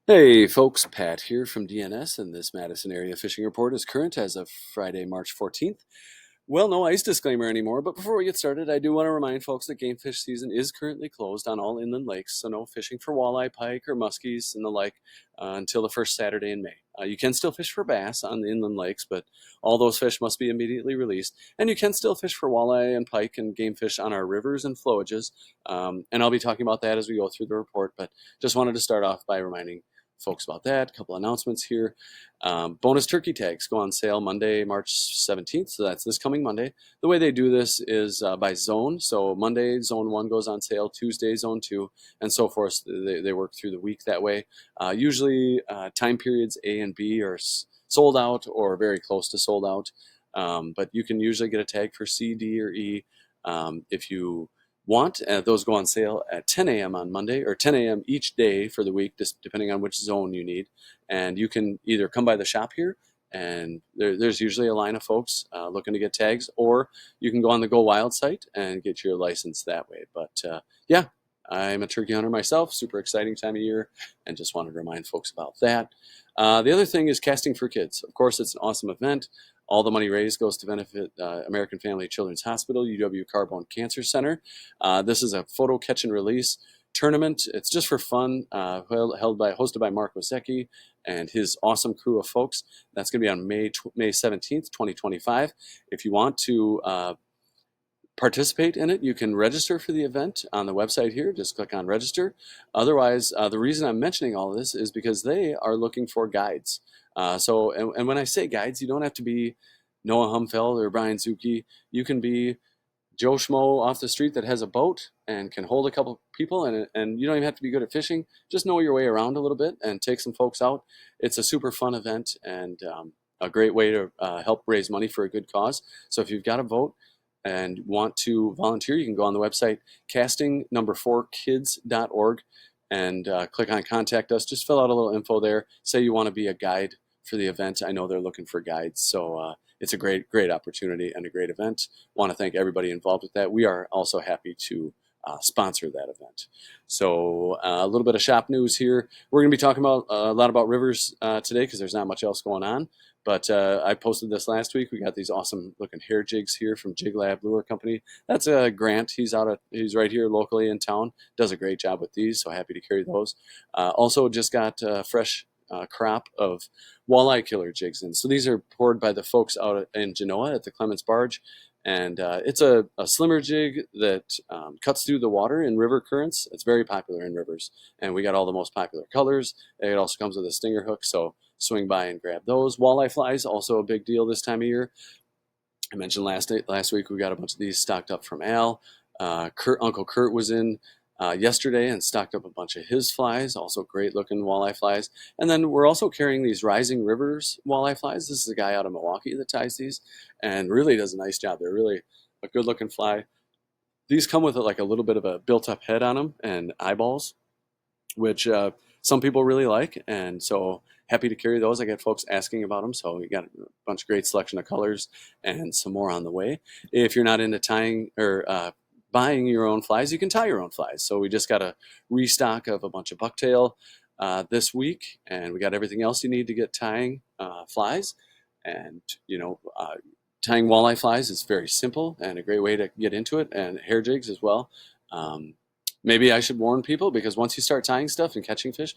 Hey folks, Pat here from DNS, and this Madison area fishing report is current as of Friday, March 14th. Well, no ice disclaimer anymore, but before we get started, I do want to remind folks that game fish season is currently closed on all inland lakes, so no fishing for walleye, pike, or muskies and the like until the first Saturday in May. You can still fish for bass on the inland lakes, but all those fish must be immediately released. And you can still fish for walleye and pike and game fish on our rivers and flowages. And I'll be talking about that as we go through the report, but just wanted to start off by reminding folks about that. A couple announcements here. Bonus turkey tags go on sale Monday, March 17th. So that's this coming Monday. The way they do this is by zone. So Monday, zone 1 goes on sale, Tuesday, zone 2, and so forth. They work through the week that way. Usually, time periods A and B are sold out or very close to sold out. But you can usually get a tag for C, D, or E if you want. Those go on sale at 10 a.m. on Monday or 10 a.m. each day for the week, just depending on which zone you need. And you can either come by the shop here, and there's usually a line of folks looking to get tags, or you can go on the Go Wild site and get your license that way. But yeah, I'm a turkey hunter myself, super exciting time of year, and just wanted to remind folks about that. The other thing is casting for kids. Of course, it's an awesome event. All the money raised goes to benefit American Family Children's Hospital, UW Carbone Cancer Center. This is a photo catch and release tournament. It's just for fun, hosted by Mark Wozecki and his awesome crew of folks. That's going to be on May 17th, 2025. If you want to participate in it, you can register for the event on the website here. Just click on register. Otherwise, the reason I'm mentioning all this is because they are looking for guides. And when I say guides, you don't have to be Noah Humfeld or Brian Zucchi. You can be Joe Schmo off the street that has a boat and can hold a couple people, and you don't even have to be good at fishing. Just know your way around a little bit and take some folks out. It's a super fun event and a great way to help raise money for a good cause. So if you've got a boat and want to volunteer, you can go on the website casting4kids.org and click on contact us. Just fill out a little info there. Say you want to be a guide for the event. I know they're looking for guides, so it's a great opportunity and a great event. Want to thank everybody involved with that. We are also happy to sponsor that event. So a little bit of shop news here. We're going to be talking about a lot about rivers today because there's not much else going on. But I posted this last week. We got these awesome looking hair jigs here from Jig Lab Lure Company. That's Grant. He's right here locally in town. Does a great job with these. So happy to carry those. Also just got fresh crop of walleye killer jigs in. So these are poured by the folks out in Genoa at the Clements Barge. And it's a slimmer jig that cuts through the water in river currents. It's very popular in rivers. And we got all the most popular colors. It also comes with a stinger hook. So swing by and grab those. Walleye flies, also a big deal this time of year. I mentioned last week we got a bunch of these stocked up from Al. Uncle Kurt was in yesterday and stocked up a bunch of his flies, also great looking walleye flies. And then we're also carrying these Rising Rivers walleye flies. This is a guy out of Milwaukee that ties these and really does a nice job. They're really a good looking fly. These come with like a little bit of a built up head on them and eyeballs, which some people really like. And so happy to carry those. I get folks asking about them. So we got a bunch of great selection of colors and some more on the way. If you're not into tying or buying your own flies, you can tie your own flies. So we just got a restock of a bunch of bucktail this week, and we got everything else you need to get tying flies. And, tying walleye flies is very simple and a great way to get into it, and hair jigs as well. Maybe I should warn people because once you start tying stuff and catching fish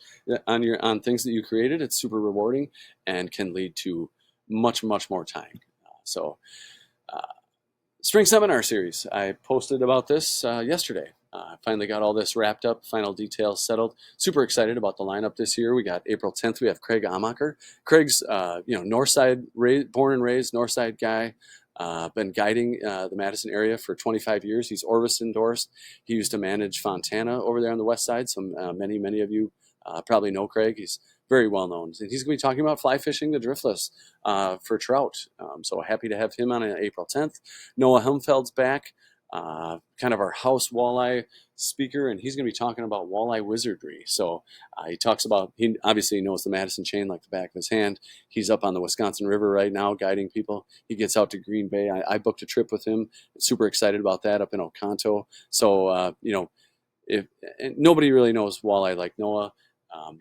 on things that you created, it's super rewarding and can lead to much more tying. So Spring Seminar Series. I posted about this yesterday. Finally got all this wrapped up, final details settled. Super excited about the lineup this year. We got April 10th, we have Craig Amacher. Craig's, Northside, born and raised Northside guy. Been guiding the Madison area for 25 years. He's Orvis endorsed. He used to manage Fontana over there on the west side. So many of you probably know Craig. He's very well known. And he's going to be talking about fly fishing the driftless for trout. So happy to have him on April 10th. Noah Humfeld's back, kind of our house walleye speaker, and he's going to be talking about walleye wizardry. So he obviously knows the Madison chain like the back of his hand. He's up on the Wisconsin River right now guiding people. He gets out to Green Bay. I booked a trip with him. Super excited about that up in Oconto. So, if nobody really knows walleye like Noah,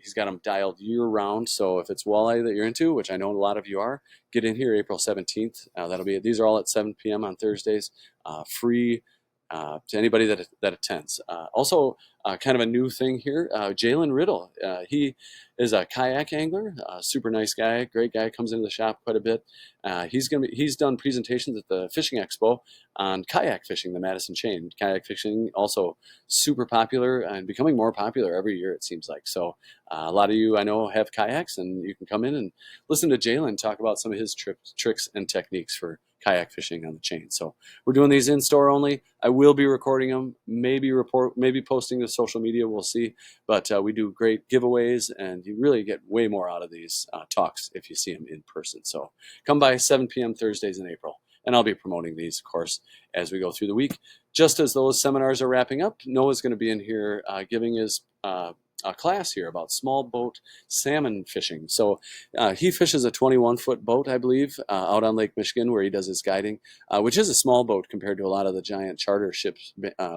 He's got them dialed year round. So if it's walleye that you're into, which I know a lot of you are, get in here April 17th. These are all at 7 p.m. on Thursdays, free to anybody that attends. Kind of a new thing here, Jalen Riddle. He is a kayak angler, super nice guy, great guy. Comes into the shop quite a bit. He's done presentations at the fishing expo on kayak fishing, the Madison chain. Kayak fishing also super popular and becoming more popular every year, it seems like. So a lot of you I know have kayaks, and you can come in and listen to Jalen talk about some of his tricks and techniques for kayak fishing on the chain. So we're doing these in store only. I will be recording them, maybe posting to social media. We'll see. But we do great giveaways, and you really get way more out of these talks if you see them in person. So come by 7 p.m. Thursdays in April. And I'll be promoting these, of course, as we go through the week. Just as those seminars are wrapping up, Noah's going to be in here giving his a class here about small boat salmon fishing. So he fishes a 21-foot boat, I believe, out on Lake Michigan where he does his guiding, which is a small boat compared to a lot of the giant charter ships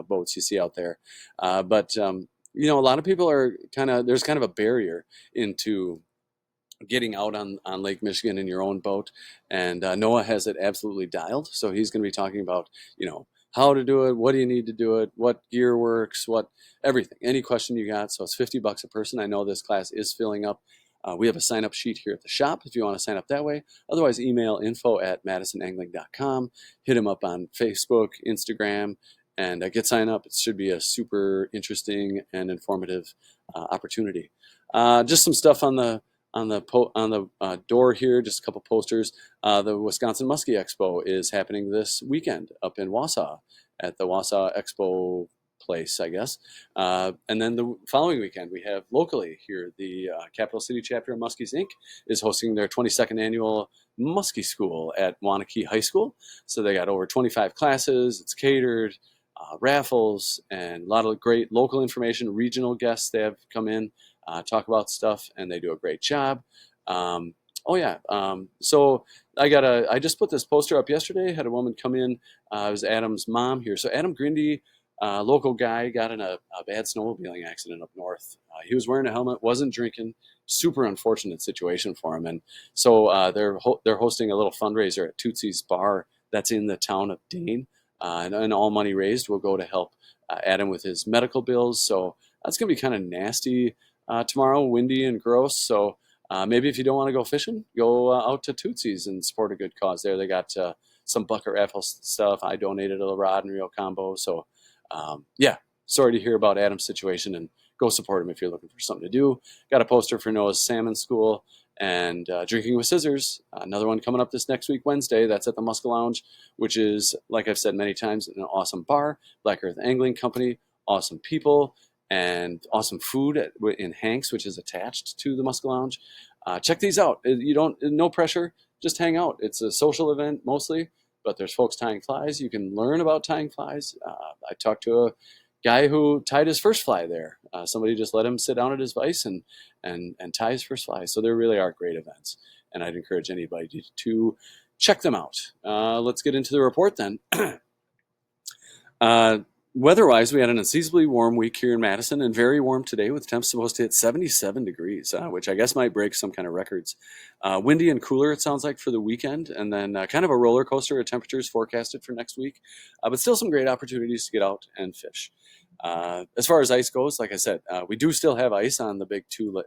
boats you see out there. But a lot of people are there's kind of a barrier into getting out on Lake Michigan in your own boat. And Noah has it absolutely dialed. So he's going to be talking about, how to do it, what do you need to do it, what gear works, everything, any question you got. So it's $50 a person. I know this class is filling up. We have a sign-up sheet here at the shop if you want to sign up that way. Otherwise, email info@madisonangling.com. Hit him up on Facebook, Instagram, and get signed up. It should be a super interesting and informative opportunity. Just some stuff on the door here, just a couple posters. The Wisconsin Muskie Expo is happening this weekend up in Wausau at the Wausau Expo place, I guess. And then the following weekend, we have locally here, the Capital City chapter of Muskies Inc. is hosting their 22nd annual Muskie School at Wanakee High School. So they got over 25 classes. It's catered, raffles, and a lot of great local information, regional guests they have come in. Talk about stuff, and they do a great job. So I just put this poster up yesterday. Had a woman come in. It was Adam's mom here. So Adam Grindy, local guy, got in a bad snowmobiling accident up north. He was wearing a helmet, wasn't drinking. Super unfortunate situation for him. And so they're hosting a little fundraiser at Tootsie's Bar that's in the town of Dane. And all money raised will go to help Adam with his medical bills. So that's going to be kind of nasty. Tomorrow, windy and gross, so maybe if you don't want to go fishing, go out to Tootsie's and support a good cause there. They got some bucket raffle stuff. I donated a rod and reel combo, so sorry to hear about Adam's situation, and go support him if you're looking for something to do. Got a poster for Noah's Salmon School and Drinking with Scissors, another one coming up this next week, Wednesday. That's at the Muska Lounge, which is, like I've said many times, an awesome bar. Black Earth Angling Company, awesome people, and awesome food in Hanks, which is attached to the Muska Lounge. Check these out. No pressure, just hang out. It's a social event mostly, but there's folks tying flies. You can learn about tying flies. I talked to a guy who tied his first fly there. Somebody just let him sit down at his vise and tie his first fly. So there really are great events, and I'd encourage anybody to check them out. Let's get into the report then. Weather-wise, we had an unseasonably warm week here in Madison, and very warm today with temps supposed to hit 77 degrees, which I guess might break some kind of records. Windy and cooler, it sounds like, for the weekend, and then kind of a roller coaster of temperatures forecasted for next week, but still some great opportunities to get out and fish. As far as ice goes, like I said, we do still have ice on the big two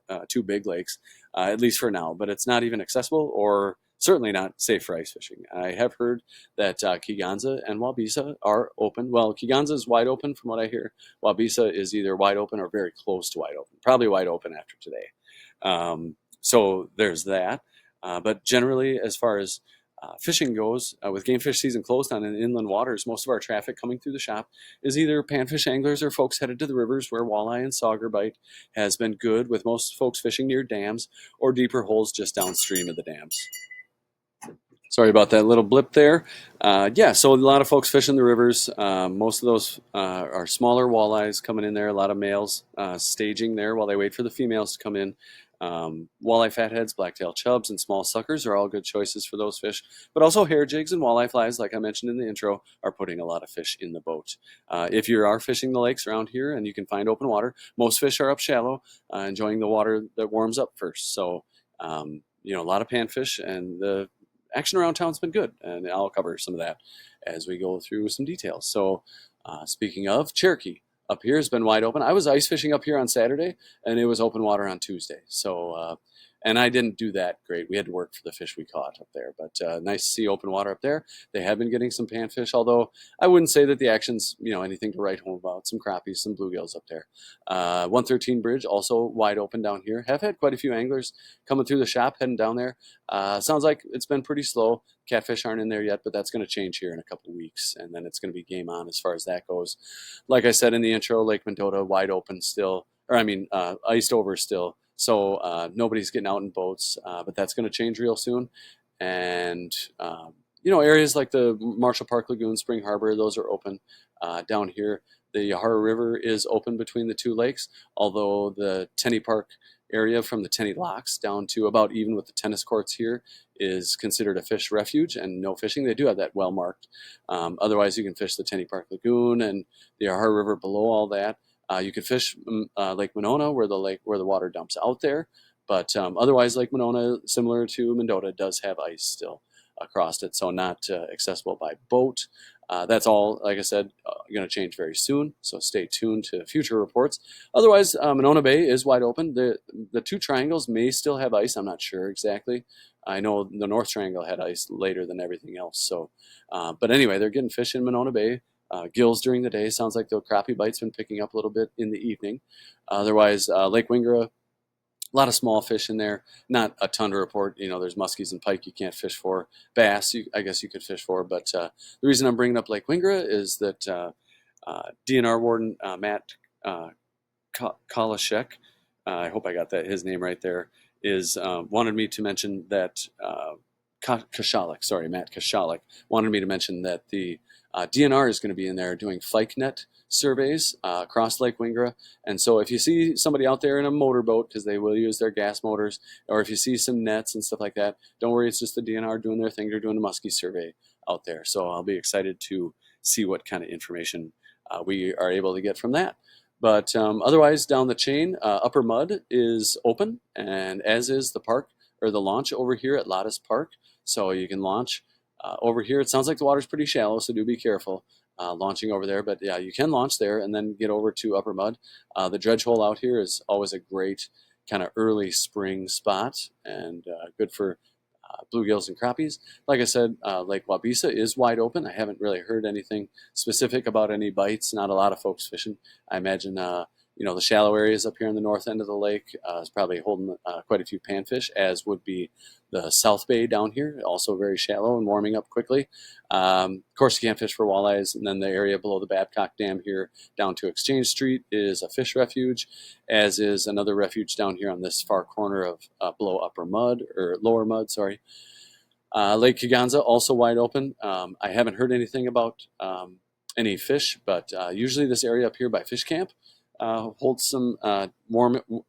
big lakes, at least for now, but it's not even accessible or certainly not safe for ice fishing. I have heard that Kegonsa and Waubesa are open. Well, Kegonsa is wide open from what I hear. Waubesa is either wide open or very close to wide open. Probably wide open after today. So there's that. But generally, as far as fishing goes, with game fish season closed on in inland waters, most of our traffic coming through the shop is either panfish anglers or folks headed to the rivers where walleye and sauger bite has been good, with most folks fishing near dams or deeper holes just downstream of the dams. Sorry about that little blip there. So a lot of folks fishing the rivers. Most of those are smaller walleyes coming in there. A lot of males staging there while they wait for the females to come in. Walleye fatheads, blacktail chubs, and small suckers are all good choices for those fish. But also hair jigs and walleye flies, like I mentioned in the intro, are putting a lot of fish in the boat. If you are fishing the lakes around here and you can find open water, most fish are up shallow, enjoying the water that warms up first. So, a lot of panfish, and the action around town's been good. And I'll cover some of that as we go through some details. So, speaking of, Cherokee up here has been wide open. I was ice fishing up here on Saturday, and it was open water on Tuesday. So, and I didn't do that great. We had to work for the fish we caught up there, but nice to see open water up there. They have been getting some panfish, although I wouldn't say that the action's anything to write home about. Some crappies, some bluegills up there. 113 Bridge also wide open down here. Have had quite a few anglers coming through the shop heading down there. Sounds like it's been pretty slow. Catfish aren't in there yet, but that's going to change here in a couple of weeks, and then it's going to be game on as far as that goes. Like I said in the intro, Lake Mendota wide open still, or iced over still. So nobody's getting out in boats, but that's going to change real soon. And areas like the Marshall Park Lagoon, Spring Harbor, those are open. Down here, the Yahara River is open between the two lakes, although the Tenney Park area from the Tenney Locks down to about even with the tennis courts here is considered a fish refuge and no fishing. They do have that well marked. Otherwise, you can fish the Tenney Park Lagoon and the Yahara River below all that. You could fish Lake Monona where the water dumps out there, but otherwise Lake Monona, similar to Mendota, does have ice still across it, so not accessible by boat. That's all, like I said, going to change very soon, so stay tuned to future reports. Otherwise, Monona Bay is wide open. The two triangles may still have ice. I'm not sure exactly. I know the North Triangle had ice later than everything else. So, but anyway, they're getting fish in Monona Bay. Gills during the day. Sounds like the crappie bite's been picking up a little bit in the evening. Otherwise, Lake Wingra, a lot of small fish in there. Not a ton to report. There's muskies and pike you can't fish for. Bass, I guess you could fish for. But the reason I'm bringing up Lake Wingra is that DNR warden Matt Kalashek, I hope I got his name right there, is wanted me to mention that Kashalik, sorry, Matt Kashalik, wanted me to mention that the DNR is going to be in there doing FikeNet surveys across Lake Wingra. And so if you see somebody out there in a motorboat, because they will use their gas motors, or if you see some nets and stuff like that, don't worry, it's just the DNR doing their thing. They're doing a muskie survey out there. So I'll be excited to see what kind of information we are able to get from that. But otherwise, down the chain, Upper Mud is open, and as is the park, or the launch over here at Lattice Park. So you can launch over here. It sounds like the water's pretty shallow, so do be careful launching over there. But yeah, you can launch there and then get over to Upper Mud. The dredge hole out here is always a great kind of early spring spot, and good for bluegills and crappies. Like I said, Lake Wabisa is wide open. I haven't really heard anything specific about any bites. Not a lot of folks fishing. I imagine the shallow areas up here in the north end of the lake is probably holding quite a few panfish, as would be the South Bay down here, also very shallow and warming up quickly. Of course, you can't fish for walleyes, and then the area below the Babcock Dam here down to Exchange Street is a fish refuge, as is another refuge down here on this far corner of below Upper Mud, or Lower Mud, sorry. Lake Kegonsa also wide open. I haven't heard anything about any fish, but usually this area up here by Fish Camp holds some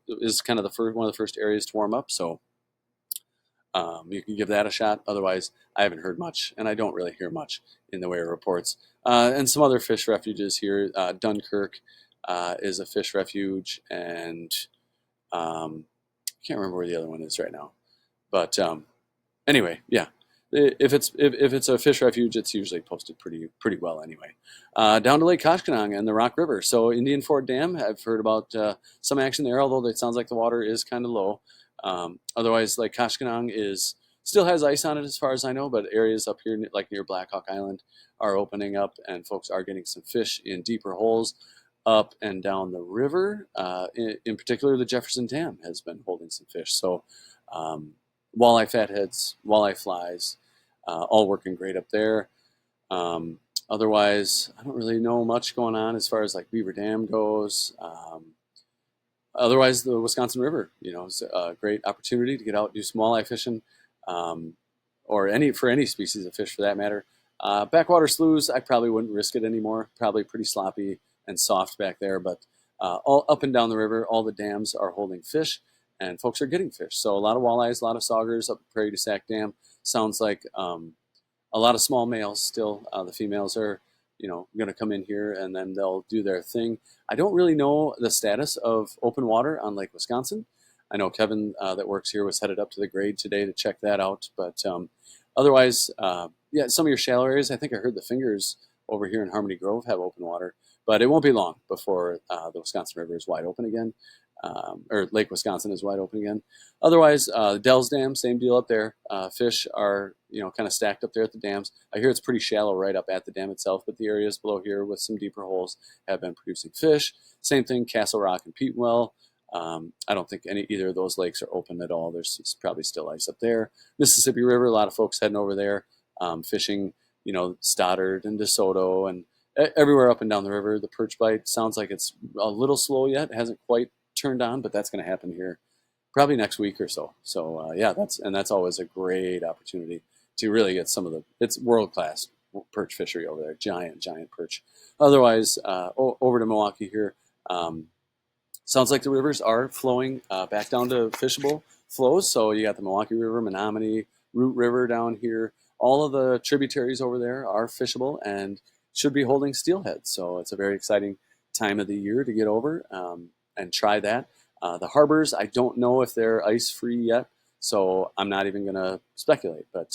is kind of one of the first areas to warm up, so you can give that a shot. Otherwise, I haven't heard much, and I don't really hear much in the way of reports. And some other fish refuges here. Dunkirk is a fish refuge, and I can't remember where the other one is right now. But anyway, yeah. If it's a fish refuge, it's usually posted pretty well anyway. Down to Lake Koshkonong and the Rock River. So Indian Ford Dam, I've heard about some action there, although it sounds like the water is kind of low. Otherwise, Lake Koshkonong still has ice on it as far as I know, but areas up here like near Black Hawk Island are opening up, and folks are getting some fish in deeper holes up and down the river. In particular, the Jefferson Dam has been holding some fish. So walleye fatheads, walleye flies, all working great up there. Otherwise, I don't really know much going on as far as like Beaver Dam goes. Otherwise, the Wisconsin River, is a great opportunity to get out, do some walleye fishing, or for any species of fish for that matter. Backwater sloughs, I probably wouldn't risk it anymore. Probably pretty sloppy and soft back there, but all up and down the river, all the dams are holding fish, and folks are getting fish. So a lot of walleyes, a lot of saugers up at Prairie du Sac Dam. Sounds like a lot of small males still. The females are, going to come in here and then they'll do their thing. I don't really know the status of open water on Lake Wisconsin. I know Kevin that works here was headed up to the grade today to check that out. But otherwise, yeah, some of your shallow areas, I think I heard the Fingers over here in Harmony Grove have open water. But it won't be long before the Wisconsin River is wide open again, or Lake Wisconsin is wide open again. Otherwise, Dells Dam, same deal up there. Fish are, kind of stacked up there at the dams. I hear it's pretty shallow right up at the dam itself, but the areas below here with some deeper holes have been producing fish. Same thing, Castle Rock and Petenwell. I don't think either of those lakes are open at all. There's probably still ice up there. Mississippi River, a lot of folks heading over there, fishing, Stoddard and DeSoto and everywhere up and down the river. The perch bite sounds like it's a little slow yet. It hasn't quite turned on, but that's going to happen here probably next week or so. So yeah, that's always a great opportunity to really get some of it's world-class perch fishery over there. Giant perch. Otherwise, over to Milwaukee here. Sounds like the rivers are flowing back down to fishable flows. So you got the Milwaukee River, Menominee, Root River down here. All of the tributaries over there are fishable and should be holding steelhead. So it's a very exciting time of the year to get over and try that. The harbors, I don't know if they're ice-free yet, so I'm not even going to speculate. But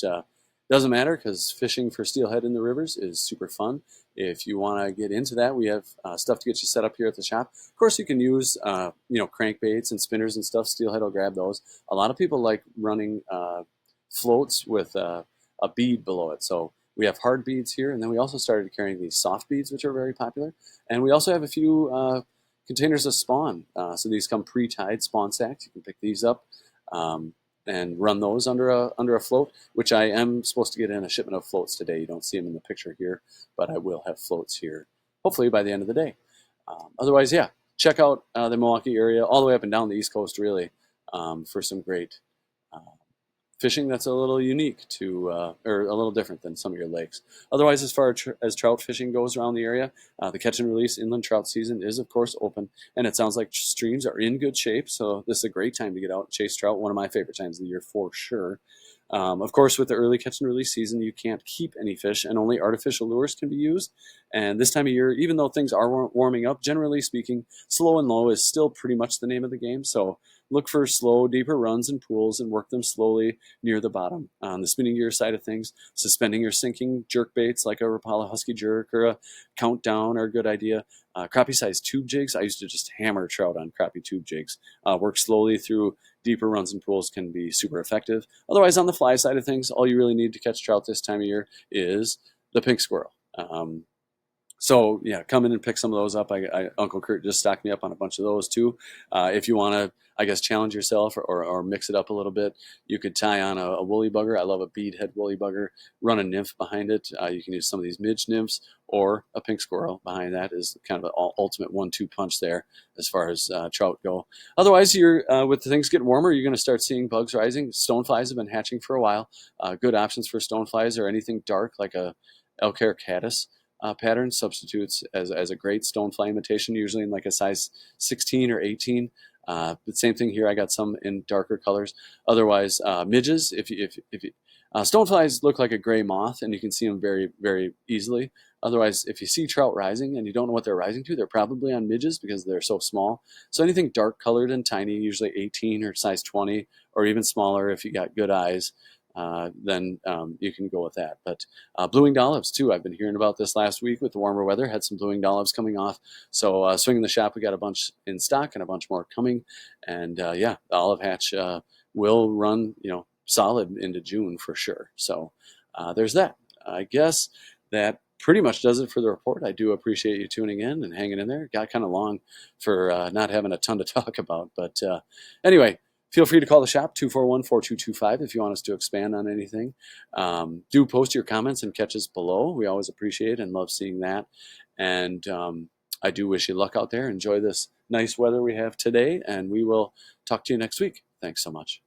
doesn't matter because fishing for steelhead in the rivers is super fun. If you want to get into that, we have stuff to get you set up here at the shop. Of course, you can use crankbaits and spinners and stuff. Steelhead will grab those. A lot of people like running floats with a bead below it. So we have hard beads here, and then we also started carrying these soft beads, which are very popular. And we also have a few containers of spawn. So these come pre-tied spawn sacks. You can pick these up and run those under a float, which I am supposed to get in a shipment of floats today. You don't see them in the picture here, but I will have floats here, hopefully by the end of the day. Otherwise, yeah, check out the Milwaukee area, all the way up and down the East Coast, really, for some great fishing that's a little unique to, or a little different than some of your lakes. Otherwise, as far as trout fishing goes around the area, the catch and release inland trout season is, of course, open, and it sounds like streams are in good shape, so this is a great time to get out and chase trout, one of my favorite times of the year for sure. Of course, with the early catch and release season, you can't keep any fish, and only artificial lures can be used. And this time of year, even though things are warming up, generally speaking, slow and low is still pretty much the name of the game. So look for slow, deeper runs and pools and work them slowly near the bottom. On the spinning gear side of things, suspending or sinking jerk baits like a Rapala Husky jerk or a countdown are a good idea. Crappie-sized tube jigs, I used to just hammer trout on crappie tube jigs. Work slowly through deeper runs and pools can be super effective. Otherwise, on the fly side of things, all you really need to catch trout this time of year is the pink squirrel. So yeah, come in and pick some of those up. Uncle Kurt just stocked me up on a bunch of those too. If you want to, I guess, challenge yourself or mix it up a little bit, you could tie on a woolly bugger. I love a beadhead woolly bugger. Run a nymph behind it. You can use some of these midge nymphs or a pink squirrel behind that is kind of an ultimate 1-2 punch there as far as trout go. Otherwise, you're with the things getting warmer, you're going to start seeing bugs rising. Stoneflies have been hatching for a while. Good options for stoneflies are anything dark like a elk hair caddis. Pattern substitutes as a great stonefly imitation, usually in like a size 16 or 18. But same thing here. I got some in darker colors. Otherwise, midges. If you stoneflies look like a gray moth, and you can see them very, very easily. Otherwise, if you see trout rising and you don't know what they're rising to, they're probably on midges because they're so small. So anything dark colored and tiny, usually 18 or size 20, or even smaller if you got good eyes. Then you can go with that. But blue-winged olives too. I've been hearing about this last week with the warmer weather. Had some blue-winged olives coming off. So swinging the shop, we got a bunch in stock and a bunch more coming. And yeah, the olive hatch will run solid into June for sure. So there's that. I guess that pretty much does it for the report. I do appreciate you tuning in and hanging in there. Got kind of long for not having a ton to talk about. But anyway, feel free to call the shop, 241-4225, if you want us to expand on anything. Do post your comments and catches below. We always appreciate and love seeing that. And I do wish you luck out there. Enjoy this nice weather we have today, and we will talk to you next week. Thanks so much.